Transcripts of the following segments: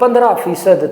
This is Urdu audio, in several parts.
15%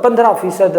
15%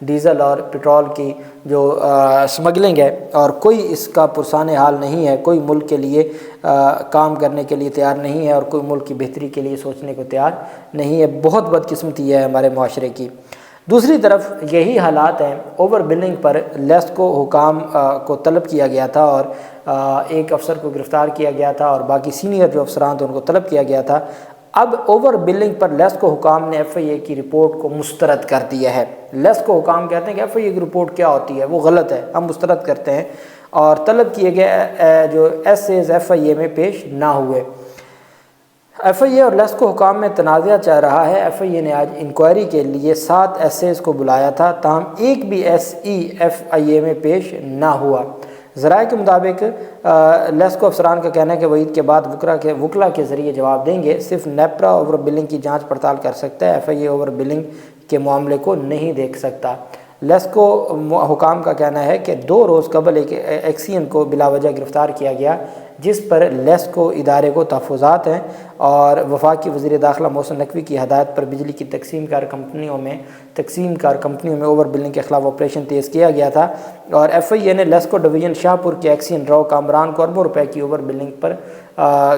ڈیزل اور پٹرول کی جو سمگلنگ ہے، اور کوئی اس کا پرسان حال نہیں ہے، کوئی ملک کے لیے کام کرنے کے لیے تیار نہیں ہے، اور کوئی ملک کی بہتری کے لیے سوچنے کو تیار نہیں ہے۔ بہت بدقسمتی ہے ہمارے معاشرے کی۔ دوسری طرف یہی حالات ہیں، اوور بلنگ پر لیسکو حکام کو طلب کیا گیا تھا، اور ایک افسر کو گرفتار کیا گیا تھا، اور باقی سینئر جو افسران تھے ان کو طلب کیا گیا تھا۔ اب اوور بلنگ پر لیسکو حکام نے ایف آئی اے کی رپورٹ کو مسترد کر دیا ہے۔ لیسکو حکام کہتے ہیں کہ ایف آئی اے کی رپورٹ کیا ہوتی ہے، وہ غلط ہے، ہم مسترد کرتے ہیں، اور طلب کیے گئے جو ایسیز ایف آئی اے میں پیش نہ ہوئے۔ ایف آئی اے اور لیسکو حکام میں تنازع چل رہا ہے۔ ایف آئی اے نے آج انکوائری کے لیے 7 ایسیز کو بلایا تھا، تاہم ایک بھی ایس ای ایف آئی اے میں پیش نہ ہوا۔ ذرائع کے مطابق لیسکو افسران کا کہنا ہے کہ وہ عید کے بعد وکلا کے ذریعے جواب دیں گے۔ صرف نیپرا اوور بلنگ کی جانچ پڑتال کر سکتا ہے، ایف آئی اے اوور بلنگ کے معاملے کو نہیں دیکھ سکتا۔ لیسکو حکام کا کہنا ہے کہ 2 روز قبل ایک ایکسین کو بلا وجہ گرفتار کیا گیا، جس پر لیسکو ادارے کو تحفظات ہیں، اور وفاقی وزیر داخلہ محسن نقوی کی ہدایت پر بجلی کی تقسیم کار کمپنیوں میں اوور بلنگ کے خلاف آپریشن تیز کیا گیا تھا، اور ایف آئی اے نے لیسکو ڈویژن شاہ پور کے ایکسین رو کامران کو اربوں روپے کی اوور بلنگ پر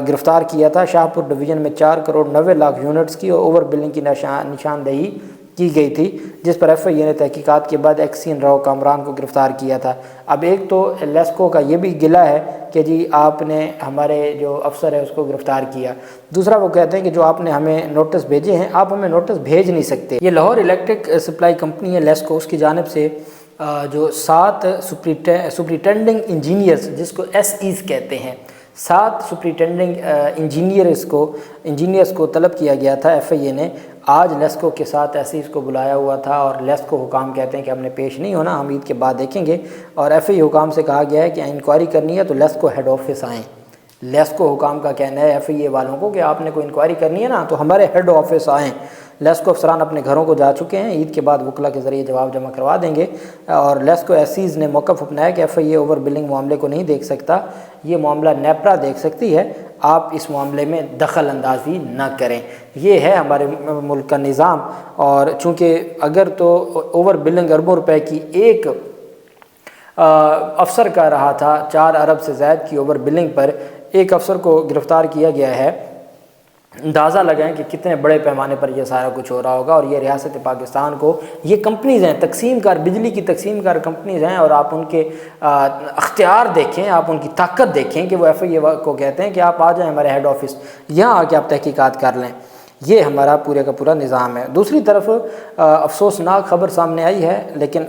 گرفتار کیا تھا۔ شاہ پور ڈویژن میں 4 کروڑ 90 لاکھ یونٹس کی اوور بلنگ کی نشاندہی کی گئی تھی، جس پر ایف آئی اے نے تحقیقات کے بعد ایکسین رو کامران کو گرفتار کیا تھا۔ اب ایک تو لیسکو کا یہ بھی گلہ ہے کہ جی آپ نے ہمارے جو افسر ہے اس کو گرفتار کیا، دوسرا وہ کہتے ہیں کہ جو آپ نے ہمیں نوٹس بھیجے ہیں آپ ہمیں نوٹس بھیج نہیں سکتے۔ یہ لاہور الیکٹرک سپلائی کمپنی ہے لیسکو، اس کی جانب سے جو 7 سپرنٹینڈنگ انجینئرز جس کو ایس ایز کہتے ہیں، 7 سپرنٹینڈنگ انجینئرز کو طلب کیا گیا تھا۔ ایف آئی اے نے آج لیسکو کے ساتھ ایسیز کو بلایا ہوا تھا، اور لیسکو حکام کہتے ہیں کہ ہم نے پیش نہیں ہونا، ہم عید کے بعد دیکھیں گے، اور ایف آئی اے حکام سے کہا گیا ہے کہ انکوائری کرنی ہے تو لیسکو ہیڈ آفس آئیں۔ لیسکو حکام کا کہنا ہے ایف آئی اے والوں کو کہ آپ نے کوئی انکوائری کرنی ہے نا تو ہمارے ہیڈ آفس آئیں۔ لیسکو افسران اپنے گھروں کو جا چکے ہیں، عید کے بعد وکلا کے ذریعے جواب جمع کروا دیں گے، اور لیسکو ایسیز نے موقف اپنایا کہ ایف آئی اے اوور بلنگ معاملے کو نہیں دیکھ سکتا، یہ معاملہ نیپرا دیکھ سکتی ہے، آپ اس معاملے میں دخل اندازی نہ کریں۔ یہ ہے ہمارے ملک کا نظام، اور چونکہ اگر تو اوور بلنگ اربوں روپے کی ایک افسر کا رہا تھا، 4 ارب سے زائد کی اوور بلنگ پر ایک افسر کو گرفتار کیا گیا ہے، اندازہ لگائیں کہ کتنے بڑے پیمانے پر یہ سارا کچھ ہو رہا ہوگا۔ اور یہ ریاست پاکستان کو، یہ کمپنیز ہیں تقسیم کار، بجلی کی تقسیم کار کمپنیز ہیں، اور آپ ان کے اختیار دیکھیں، آپ ان کی طاقت دیکھیں کہ وہ ایف آئی اے کو کہتے ہیں کہ آپ آ جائیں ہمارے ہیڈ آفس، یہاں آ کے آپ تحقیقات کر لیں۔ یہ ہمارا پورے کا پورا نظام ہے۔ دوسری طرف افسوسناک خبر سامنے آئی ہے، لیکن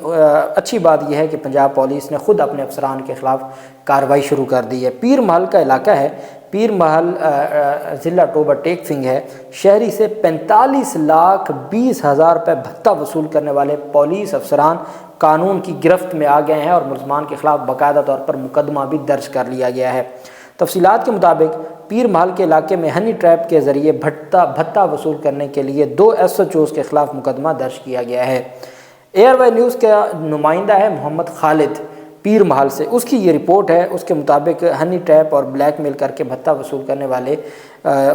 اچھی بات یہ ہے کہ پنجاب پولیس نے خود اپنے افسران کے خلاف کارروائی شروع کر دی ہے۔ پیر محل کا علاقہ ہے، پیر محل ضلع ٹوبہ ٹیک فنگ ہے، شہری سے 45,20,000 روپے بھتہ وصول کرنے والے پولیس افسران قانون کی گرفت میں آ گئے ہیں، اور ملزمان کے خلاف باقاعدہ طور پر مقدمہ بھی درج کر لیا گیا ہے۔ تفصیلات کے مطابق پیر محل کے علاقے میں ہنی ٹریپ کے ذریعے بھتہ وصول کرنے کے لیے 2 ایس ایچ اوز کے خلاف مقدمہ درج کیا گیا ہے۔ ایئر وائی نیوز کا نمائندہ ہے محمد خالد پیر محل سے، اس کی یہ رپورٹ ہے، اس کے مطابق ہنی ٹریپ اور بلیک میل کر کے بھتہ وصول کرنے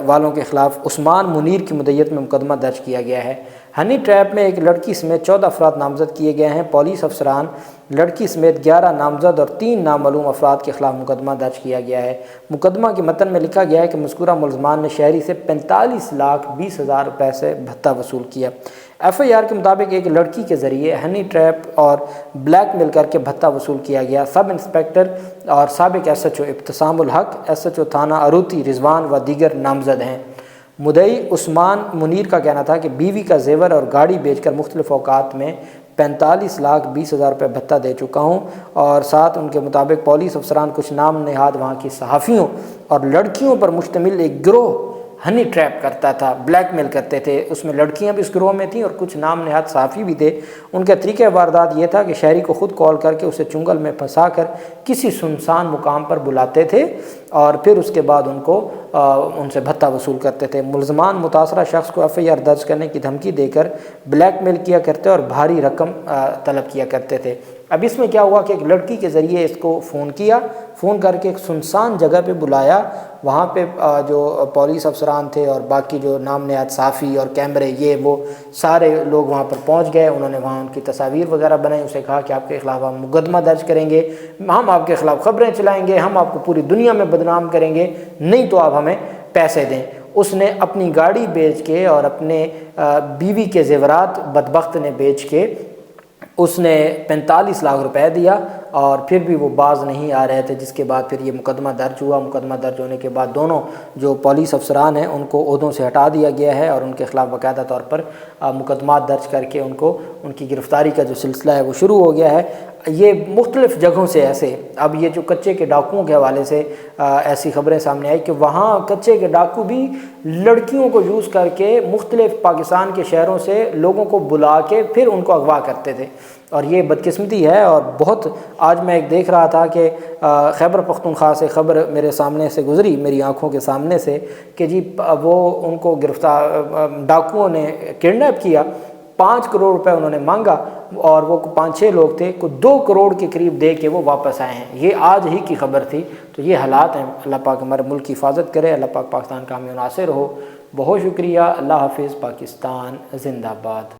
والوں کے خلاف عثمان منیر کی مدعیت میں مقدمہ درج کیا گیا ہے۔ ہنی ٹریپ میں ایک لڑکی سمیت 14 افراد نامزد کیے گئے ہیں۔ پولیس افسران لڑکی سمیت 11 نامزد اور 3 نامعلوم افراد کے خلاف مقدمہ درج کیا گیا ہے۔ مقدمہ کے متن میں لکھا گیا ہے کہ مذکورہ ملزمان نے شہری سے 45,20,000 روپے سے بھتہ وصول کیا۔ ایف آئی آر کے مطابق ایک لڑکی کے ذریعے ہنی ٹریپ اور بلیک میل کر کے بھتہ وصول کیا گیا۔ سب انسپیکٹر اور سابق ایس ایچ او ابتسام الحق، ایس ایچ او تھانہ اروتی رضوان و دیگر نامزد ہیں۔ مدعی عثمان منیر کا کہنا تھا کہ بیوی کا زیور اور گاڑی بیچ کر مختلف اوقات میں 45,20,000 روپے بھتہ دے چکا ہوں، اور ساتھ ان کے مطابق پولیس افسران کچھ نام نہاد وہاں کی صحافیوں اور لڑکیوں پر مشتمل ایک گروہ ہنی ٹریپ کرتا تھا، بلیک میل کرتے تھے، اس میں لڑکیاں بھی اس گروہ میں تھیں اور کچھ نام نہاد صحافی بھی تھے۔ ان کا طریقہ واردات یہ تھا کہ شہری کو خود کال کر کے اسے چنگل میں پھنسا کر کسی سنسان مقام پر بلاتے تھے، اور پھر اس کے بعد ان سے بھتہ وصول کرتے تھے۔ ملزمان متاثرہ شخص کو ایف آئی آر درج کرنے کی دھمکی دے کر بلیک میل کیا کرتے اور بھاری رقم طلب کیا کرتے تھے۔ اب اس میں کیا ہوا کہ ایک لڑکی کے ذریعے اس کو فون کیا، فون کر کے ایک سنسان جگہ پہ بلایا، وہاں پہ جو پولیس افسران تھے اور باقی جو نام نہاد صحافی اور کیمرے یہ وہ سارے لوگ وہاں پر پہنچ گئے، انہوں نے وہاں ان کی تصاویر وغیرہ بنائی، اسے کہا کہ آپ کے خلاف ہم مقدمہ درج کریں گے، ہم آپ کے خلاف خبریں چلائیں گے، ہم آپ کو پوری دنیا میں بدنام کریں گے، نہیں تو آپ ہمیں پیسے دیں۔ اس نے اپنی گاڑی بیچ کے اور اپنے بیوی کے زیورات بدبخت نے بیچ کے اس نے 45 لاکھ روپے دیا، اور پھر بھی وہ باز نہیں آ رہے تھے، جس کے بعد پھر یہ مقدمہ درج ہوا۔ مقدمہ درج ہونے کے بعد دونوں جو پولیس افسران ہیں ان کو عہدوں سے ہٹا دیا گیا ہے، اور ان کے خلاف باقاعدہ طور پر مقدمات درج کر کے ان کی گرفتاری کا جو سلسلہ ہے وہ شروع ہو گیا ہے۔ یہ مختلف جگہوں سے ایسے، اب یہ جو کچے کے ڈاکوؤں کے حوالے سے ایسی خبریں سامنے آئی کہ وہاں کچے کے ڈاکو بھی لڑکیوں کو یوز کر کے مختلف پاکستان کے شہروں سے لوگوں کو بلا کے پھر ان کو اغوا کرتے تھے، اور یہ بدقسمتی ہے۔ اور بہت آج میں ایک دیکھ رہا تھا کہ خیبر پختونخوا سے خبر میرے سامنے سے گزری، میری آنکھوں کے سامنے سے، کہ جی وہ ان کو ڈاکوؤں نے کڈنیپ کیا، 5 کروڑ روپے انہوں نے مانگا، اور وہ 5-6 لوگ تھے، 2 کروڑ کے قریب دے کے وہ واپس آئے ہیں۔ یہ آج ہی کی خبر تھی۔ تو یہ حالات ہیں۔ اللہ پاک ہمارے ملک کی حفاظت کرے، اللہ پاک پاکستان کا حامی و ناصر ہو۔ بہت شکریہ۔ اللہ حافظ۔ پاکستان زندہ باد۔